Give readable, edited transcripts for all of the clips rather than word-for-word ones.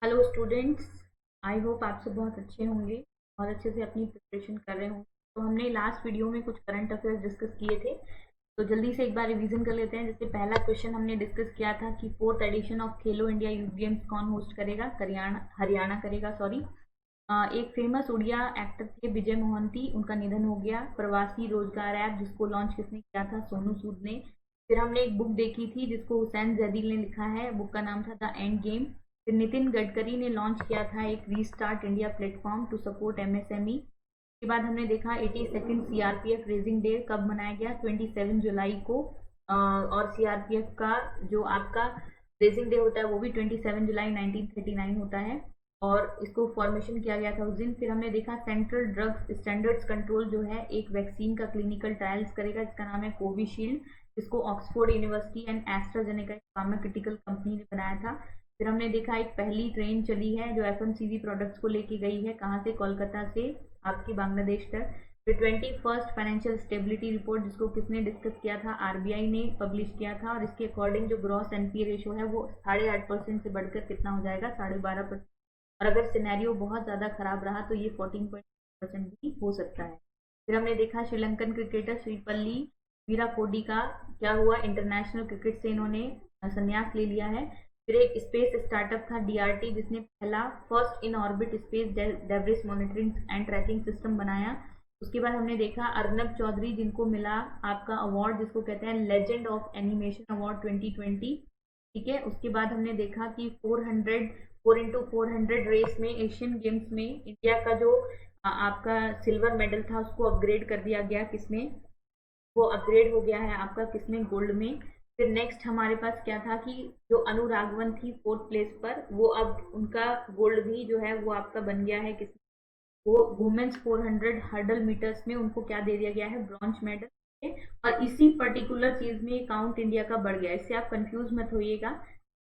Hello students. I hope आप सब बहुत अच्छे होंगे और अच्छे से अपनी प्रिपरेशन कर रहे होंगे। तो हमने लास्ट वीडियो में कुछ करंट अफेयर्स डिस्कस किए थे, तो जल्दी से एक बार रिवीजन कर लेते हैं। जैसे पहला क्वेश्चन हमने डिस्कस किया था कि fourth edition of Khelo India youth games कौन होस्ट करेगा। हरियाणा हरियाणा करेगा, सॉरी। एक फेमस उड़िया एक्टर थे विजय मोहंती, उनका निधन हो गया। प्रवासी रोजगार ऐप जिसको लॉन्च किसने किया था? सोनू सूद ने। फिर हमने एक बुक देखी थी जिसको हुसैन जदील ने लिखा है, बुक का नाम था द एंड गेम। फिर नितिन गडकरी ने लॉन्च किया था एक restart India platform to support MSME. उसके बाद हमने देखा 82nd सीआरपीएफ रेजिंग डे कब मनाया गया? 27 जुलाई को। और सीआरपीएफ का जो आपका रेजिंग डे होता है वो भी 27 जुलाई 1939 होता है, और इसको फॉर्मेशन किया गया था उस दिन। फिर हमने देखा सेंट्रल ड्रग्स स्टैंडर्ड्स कंट्रोल जो है एक वैक्सीन का क्लिनिकल ट्रायल्स करेगा जिसका नाम है कोविशील्ड, जिसको Oxford university and AstraZeneca pharmaceutical company ने बनाया था। फिर हमने देखा एक पहली ट्रेन चली है जो एफएमसीजी प्रोडक्ट्स को लेके गई है, कहाँ से? कोलकाता से आपकी बांग्लादेश तक। फिर 21st फाइनेंशियल स्टेबिलिटी रिपोर्ट जिसको किसने डिस्कस किया था? आरबीआई ने पब्लिश किया था, और इसके अकॉर्डिंग जो ग्रॉस एनपीए रेशो है वो 8.5% से बढ़कर कितना हो जाएगा? 12.5%। और अगर सिनेरियो बहुत ज्यादा खराब रहा तो ये 14% भी हो सकता है। फिर हमने देखा श्रीलंकन क्रिकेटर श्रीपल्ली वीराकोडी का क्या हुआ? इंटरनेशनल क्रिकेट से इन्होंने संन्यास ले लिया है। फिर एक स्पेस स्टार्टअप था डीआरटी जिसने पहला first in orbit space debris monitoring and tracking system बनाया। उसके बाद हमने देखा अर्नब चौधरी जिनको मिला आपका अवार्ड जिसको कहते हैं लेजेंड ऑफ एनिमेशन अवार्ड 2020। ठीक है। उसके बाद हमने देखा कि 4x400 रेस में एशियन गेम्स में इंडिया का जो आपका सिल्वर मेडल था उसको अपग्रेड कर दिया गया। किसमें? वो अपग्रेड हो गया है आपका किसमें? गोल्ड में। फिर नेक्स्ट हमारे पास क्या था कि जो अनुरागवन थी फोर्थ प्लेस पर, वो अब उनका गोल्ड भी जो है वो आपका बन गया है किस? वो वुमेन्स 400 हर्डल मीटर्स में उनको क्या दे दिया गया है? Bronze medal. और इसी पर्टिकुलर चीज में काउंट इंडिया का बढ़ गया, इससे आप कंफ्यूज मत होइएगा।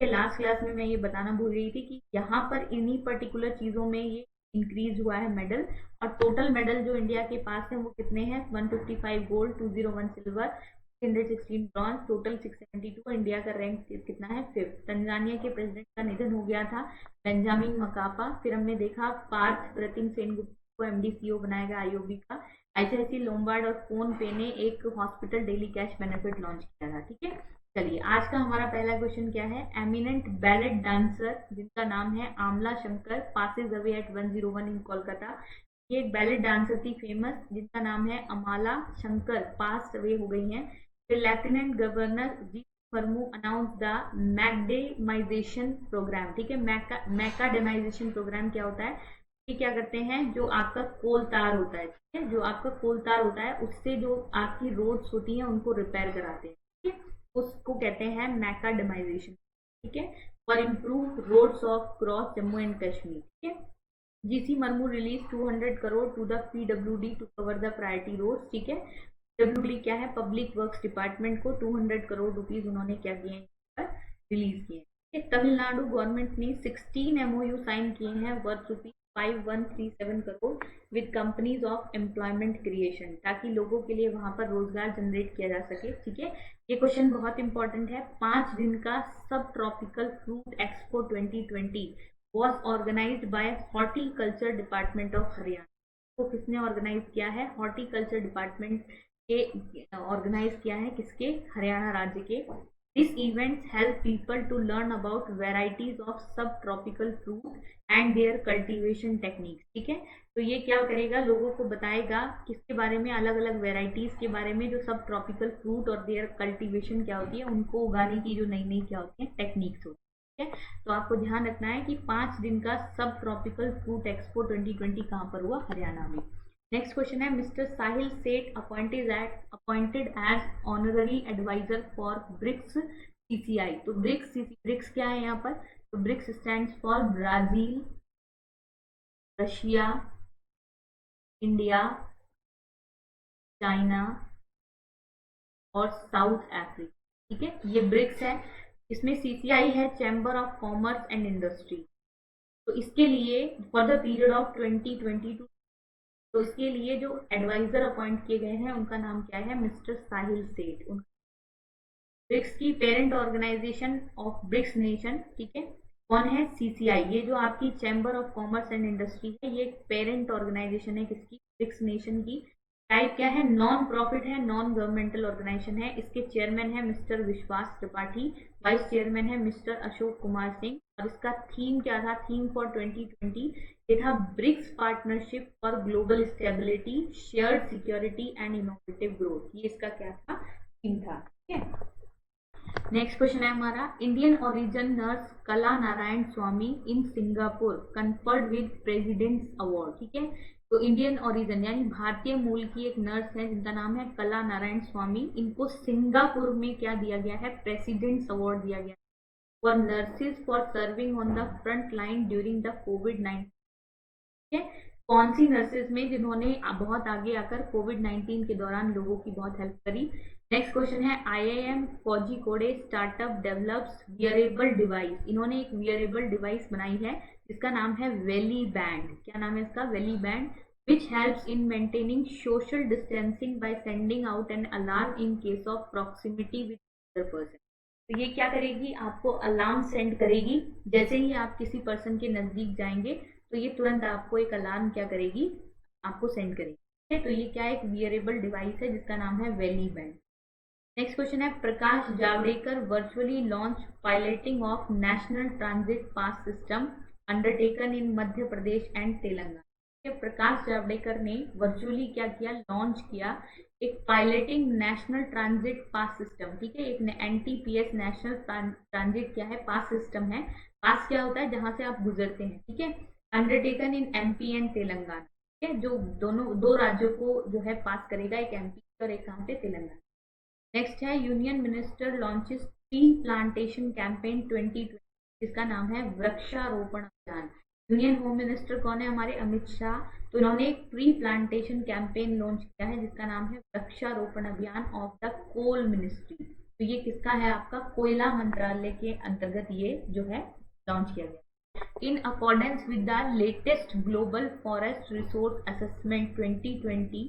लास्ट क्लास में मैं ये बताना भूल गई थी कि यहाँ पर इन्हीं पर्टिकुलर चीजों में ये इंक्रीज हुआ है मेडल। और टोटल मेडल जो इंडिया के पास है वो कितने हैं? 155 gold, 201 silver, 316 bronze, total 672। India का रैंक कितना है? फिफ्थ। तंजानिया के प्रेसिडेंट का निधन हो गया था, बेंजामिन मकापा। फिर हमने देखा पार्थ प्रतिम सेनगुप्ता को एमडीसीओ बनाया गया आईओबी का। आईसीआईसी लोम्बार्ड और फोन पे ने एक hospital daily cash benefit launch किया था। ठीक है। चलिए आज का हमारा पहला क्वेश्चन क्या है? एमिनेंट बैलेट डांसर जिनका नाम है Amla Shankar passes away at 101 इन कोलकाता। ये एक बैलेट डांसर थी फेमस जिनका नाम है अमाला शंकर, पास अवे हो गई हैं। फिर lieutenant governor ji Murmu announce the macadamization programme. ठीक है। मैकाडेमाइजेशन प्रोग्राम क्या होता है? ये क्या करते हैं, जो आपका कोल तार होता है, ठीक है, जो आपका कोल तार होता है उससे जो आपकी रोड्स होती हैं उनको रिपेयर कराते हैं। ठीक है। उसको कहते हैं मैकाडेमाइजेशन। ठीक है। For improve roads of cross Jammu and Kashmir. ठीक है। GC Murmu release 200 crore to the PWD to cover the priority roads. ठीक है। पीडब्ल्यूडी क्या है? पब्लिक वर्क्स डिपार्टमेंट को 200 करोड़ रुपीज उन्होंने क्या किए हैं? रिलीज किए हैं। तमिलनाडु गवर्नमेंट ने 16 एमओयू साइन किए हैं worth rupees 5137 crore with companies of employment creation, ताकि लोगों के लिए वहां पर रोजगार जनरेट किया जा सके। ठीक है। ये क्वेश्चन बहुत इंपॉर्टेंट है। 5 दिन का सब tropical fruit expo 2020 was organized by horticulture department of Haryana. को किसने ऑर्गेनाइज किया है? हॉर्टिकल्चर डिपार्टमेंट के ऑर्गेनाइज किया है, किसके? हरियाणा राज्य के। This events help people to learn about varieties of sub tropical fruit and their cultivation techniques. ठीक है। तो ये क्या करेगा? लोगों को बताएगा किसके बारे में? अलग अलग वेराइटीज के बारे में, जो सब ट्रॉपिकल फ्रूट और देयर कल्टीवेशन क्या होती है, उनको उगाने की जो नई नई क्या होती है टेक्निक्स होती है। ठीक है। तो आपको ध्यान रखना है कि 5 दिन का सब ट्रॉपिकल फ्रूट एक्सपो 2020 कहाँ पर हुआ? हरियाणा में। नेक्स्ट क्वेश्चन है mister Sahil Seth appointed as honorary adviser for BRICS CCI. तो ब्रिक्स क्या है यहाँ पर? तो BRICS stands for Brazil, Russia, India, China और साउथ अफ्रीका। ठीक है। ये ब्रिक्स है। इसमें सीसीआई है chamber of commerce and industry. तो इसके लिए फॉर द पीरियड ऑफ 2022, तो इसके लिए जो एडवाइजर अपॉइंट किए गए हैं उनका नाम क्या है? मिस्टर साहिल सेठ। ब्रिक्स की parent organization of BRICS nation. ठीक है। कौन है? CCI। ये जो आपकी chamber of commerce and industry है, ये एक पेरेंट ऑर्गेनाइजेशन है किसकी? ब्रिक्स नेशन की। टाइप क्या है? नॉन प्रॉफिट है, नॉन गवर्नमेंटल ऑर्गेनाइजेशन है। इसके चेयरमैन है मिस्टर विश्वास त्रिपाठी, वाइस चेयरमैन है मिस्टर अशोक कुमार सिंह। और इसका थीम क्या था? थीम फॉर 2020 ये था BRICS partnership for global stability, shared security and innovative growth. ये इसका क्या था? थीम था। ठीक है। नेक्स्ट क्वेश्चन है हमारा, Indian origin nurse Kala Narayan Swami in Singapore conferred with president's award. ठीक है, तो इंडियन ओरिजिन यानी भारतीय मूल की एक नर्स है जिनका नाम है कला नारायण स्वामी। इनको सिंगापुर में क्या दिया गया है? प्रेसिडेंट्स अवार्ड दिया गया for nurses for serving on the front line during the कोविड-19। ठीक है, कौन सी नर्सेज में जिन्होंने बहुत आगे आकर कोविड-19 के दौरान लोगों की बहुत हेल्प करी। नेक्स्ट क्वेश्चन है, IIM Kozhikode startup develops wearable device. इन्होंने एक वियरेबल डिवाइस बनाई है जिसका नाम है वेली बैंड। क्या नाम है इसका? वेली band, which helps in maintaining social distancing by sending out an alarm in case of proximity with other person। तो ये क्या करेगी? आपको अलार्म सेंड करेगी। जैसे ही आप किसी पर्सन के नजदीक जाएंगे तो ये तुरंत आपको एक अलार्म क्या करेगी? आपको सेंड करेगी। ठीक है, तो ये क्या एक वियरेबल डिवाइस है जिसका नाम है वेली बैंड। नेक्स्ट क्वेश्चन है, Prakash Javadekar virtually launch piloting of national transit pass system undertaken in Madhya Pradesh and Telangana. Prakash Javadekar ने वर्चुअली क्या किया? लॉन्च किया एक piloting national transit pass system. ठीक है, एक NTPS नेशनल ट्रांजिट क्या है? पास सिस्टम है। पास क्या होता है? जहां से आप गुजरते हैं। ठीक है, undertaken in MP and Telangana. ठीक है, जो दोनों दो राज्यों को जो है पास करेगा, एक MP और एक कहां से? तेलंगाना। नेक्स्ट है, union minister launches tree plantation campaign 2020, जिसका नाम है वृक्षारोपण अभियान। यूनियन होम मिनिस्टर कौन है? हमारे अमित शाह। तो इन्होंने एक ट्री प्लांटेशन कैंपेन लॉन्च किया है जिसका नाम है वृक्षारोपण अभियान ऑफ द कोल मिनिस्ट्री। तो ये किसका है? आपका कोयला मंत्रालय के अंतर्गत ये जो है लॉन्च किया गया। In accordance with the latest global forest resource assessment 2020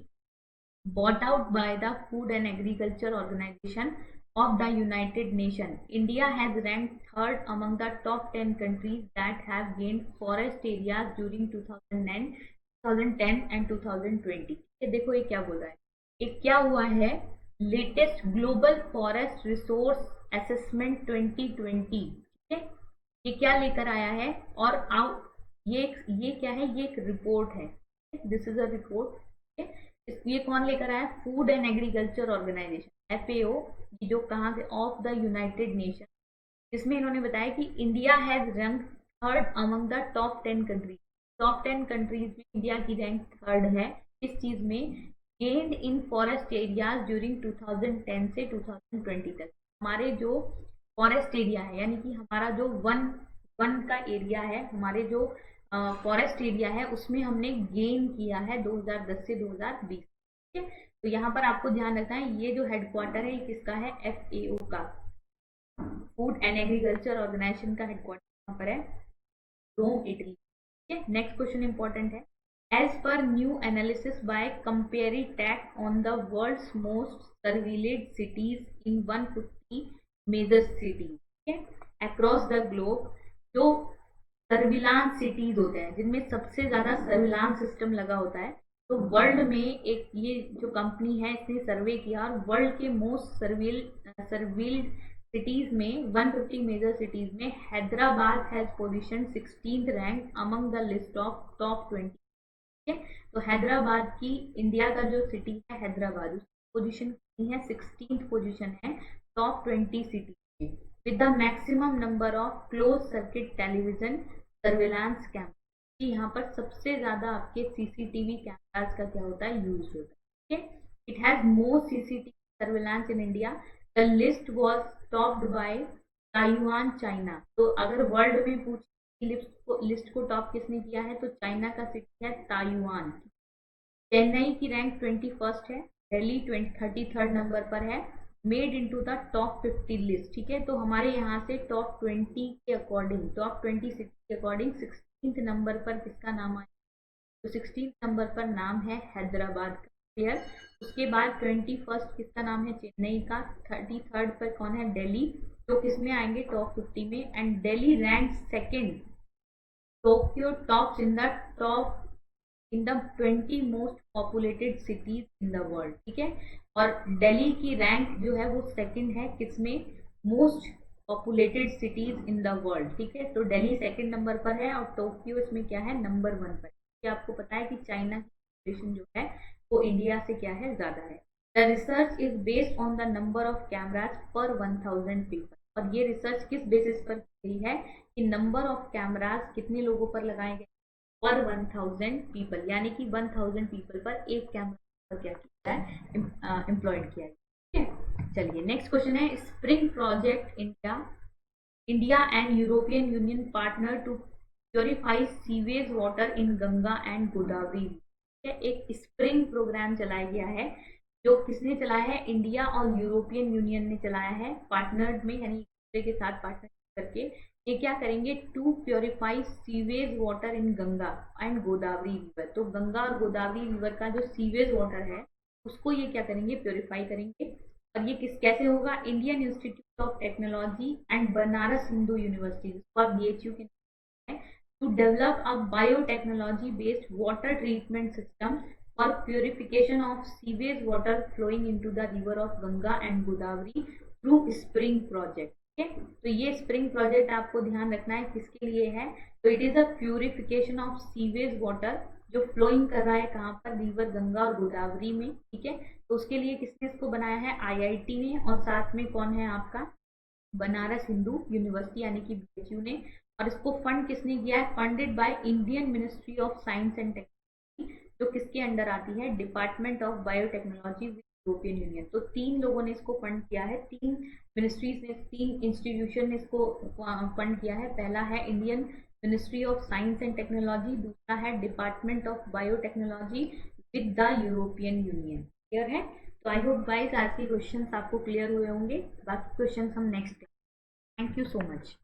bought out by the Food and Agriculture Organization of the United Nations, India has ranked third among the top 10 countries that have gained forest areas during 2010 and 2020। ये देखो ये क्या बोल रहा है, ये क्या हुआ है? Latest global forest resource assessment 2020। ठीक है, ये क्या लेकर आया है? और आउट ये क्या है? ये एक रिपोर्ट है। This is a report. ये कौन लेकर आया? Food and agriculture organization FAO, जो कहाँ से? Of the United Nation. इसमें इन्होंने बताया कि India has rank third among the top 10 countries. Top 10 countries में इंडिया की रैंक थर्ड है। इस चीज में gained in forest areas during 2010 से 2020 तक। हमारे जो फॉरेस्ट एरिया है यानी कि हमारा जो वन का एरिया है, हमारे जो फॉरेस्ट एरिया है, उसमें हमने गेन किया है 2010 से 2020। ठीक है, तो यहाँ पर आपको ध्यान रखना है, ये जो हेडक्वार्टर है ये किसका है? FAO का, फूड एंड एग्रीकल्चर ऑर्गेनाइजेशन का हेडक्वार्टर यहाँ पर है रोम, इटली। ठीक है, नेक्स्ट क्वेश्चन इंपॉर्टेंट है, as per new analysis by Comparitech on the world's most surveilled cities in 150 major cities, ठीक है, अक्रॉस द ग्लोब। जो सर्विलांस सिटीज होते हैं जिनमें सबसे ज्यादा सर्विलांस सिस्टम लगा होता है, तो वर्ल्ड में एक ये जो कंपनी है इसने सर्वे किया और वर्ल्ड के मोस्ट सर्विल्ड सिटीज में 150 मेजर सिटीज में Hyderabad has position 16th rank among the list of top 20। ठीक है, तो हैदराबाद की इंडिया का जो सिटी है हैदराबाद, उसकी पोजीशन कितनी है? 16th पोजीशन है टॉप 20 सिटी में, with the maximum number of close circuit television surveillance camera. यहाँ पर सबसे ज्यादा आपके CCTV कैमरास का क्या होता है? यूज होता है। ठीक है, it has more CCTV surveillance in India. The list was topped by Taiwan, China. तो अगर वर्ल्ड में पूछे लिस्ट को टॉप किसने किया है, तो चाइना का सिटी है ताइवान। चेन्नई की रैंक 21st है, दिल्ली 33rd नंबर पर है, made into the top 50 list. ठीक है, तो हमारे यहाँ से टॉप 20 के अकॉर्डिंग, टॉप 20 सिटी के अकॉर्डिंग 16th नंबर पर किसका नाम आया? तो 16th नंबर पर नाम है हैदराबाद का। क्लियर? उसके बाद 21st किसका नाम है? चेन्नई का। 33rd पर कौन है? दिल्ली। जो किसमें आएंगे टॉप 50 में, and Delhi rank second, Tokyo tops in the top in the 20 most populated cities in the world, ठीक है। और दिल्ली की रैंक जो है वो सेकंड है किसमें, most populated cities in the world, ठीक है। तो दिल्ली सेकंड नंबर पर है और टोक्यो इसमें क्या है, नंबर 1 पर। ये आपको पता है कि चाइना की पॉपुलेशन जो है वो इंडिया से क्या है, ज्यादा है। The research is based on the number of cameras पर 1000 पीपल, और ये रिसर्च किस बेसिस पर की गई है कि नंबर ऑफ कैमराज कितने लोगों पर लगाए गए पर 1000 पीपल, यानी कि 1000 पीपल पर एक कैमरा क्या किया है, एम्प्लॉयड किया है, ठीक है। चलिए नेक्स्ट क्वेश्चन है, spring project India and European Union partner to purify sewage water in Ganga and Godavari. एक स्प्रिंग प्रोग्राम चलाया गया है, जो किसने चलाया है, इंडिया और यूरोपियन यूनियन ने चलाया है पार्टनर में, यानी एक दूसरे के साथ पार्टनर करके। ये क्या करेंगे, to purify sewage water in Ganga and Godavari river. तो गंगा और गोदावरी रिवर का जो सीवेज वाटर है उसको ये क्या करेंगे, प्योरीफाई करेंगे। और ये कैसे होगा, Indian Institute of Technology and Banaras Hindu University, जिसको आप BHU के नाम है, to develop a biotechnology based water treatment system for purification of sewage water flowing into the river of Ganga and Godavari through spring project, ठीक है। तो ये स्प्रिंग प्रोजेक्ट आपको ध्यान रखना है किसके लिए है, तो it is a purification of sewage water जो फ्लोइंग कर रहा है कहाँ पर, रिवर गंगा और गोदावरी में, ठीक है। तो उसके लिए किसने इसको बनाया है, IIT ने, और साथ में कौन है आपका, बनारस हिंदू यूनिवर्सिटी यानी कि BHU ने। और इसको फंड किसने किया है, funded by Indian ministry of science and technology, जो किसके अंडर आती है, department of biotechnology with European union. तो 3 लोगों ने इसको फंड किया है, 3 मिनिस्ट्रीज ने, 3 इंस्टीट्यूशन ने इसको फंड किया है। पहला है Indian ministry of science and technology, दूसरा है department of biotechnology with the European union. Clear है। तो आई होप गाइस आज के क्वेश्चंस आपको क्लियर हुए होंगे, बाकी क्वेश्चंस हम next. Thank you so much.